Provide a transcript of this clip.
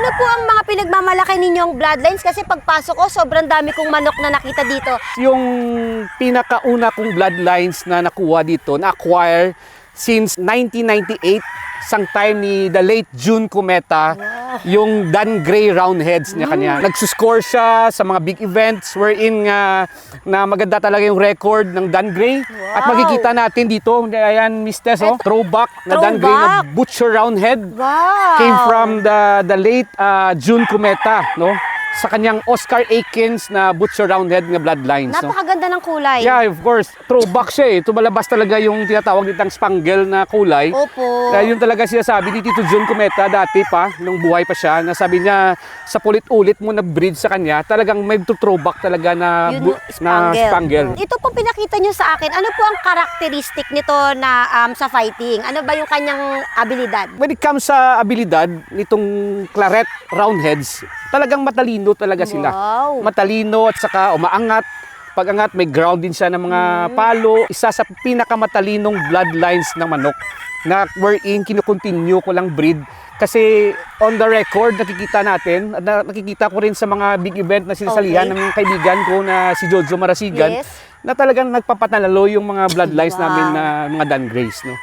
Ano po ang mga pinagmamalaki ninyong bloodlines? Kasi pagpasok ko, sobrang dami kong manok na nakita dito. Yung pinakauna kong bloodlines na nakuha dito, na-acquire since 1998, sang time ni the late June Cometa, yung Dan Gray Roundheads niya kanya. Nagsuscore siya sa mga big events wherein na maganda talaga yung record ng Dan Gray. At makikita natin dito, ayan Miss Tess, throwback na Dan Gray na Butcher Roundhead. Wow! Came from the late June Cometa, no? Sa kanyang Oscar Aikens na Butcher Roundhead na bloodlines. No? Napakaganda ng kulay. Yeah, of course. Throwback siya eh. Tumalabas talaga yung tinatawag nitang spangle na kulay. Opo. Yun talaga sinasabi ni Tito June Cometa dati pa, nung buhay pa siya, na sabi niya sa pulit-ulit mo na breed sa kanya, talagang may throwback talaga na, Yun, na spangle. Ito pong pinakita nyo sa akin, ano po ang karakteristik nito na sa fighting? Ano ba yung kanyang abilidad? When it comes sa abilidad nitong Claret Roundheads, talagang matalino talaga sila. Wow. Matalino at saka umaangat. Pag-angat, may ground din siya ng mga palo. Isa sa pinakamatalinong bloodlines ng manok na wherein kinukontinue ko lang breed. Kasi on the record, nakikita natin, at nakikita ko rin sa mga big event na sinasalihan ng kaibigan ko na si Jojo Marasigan, Yes. na talagang nagpapatalalo yung mga bloodlines Wow. namin na mga Dan Grays. No?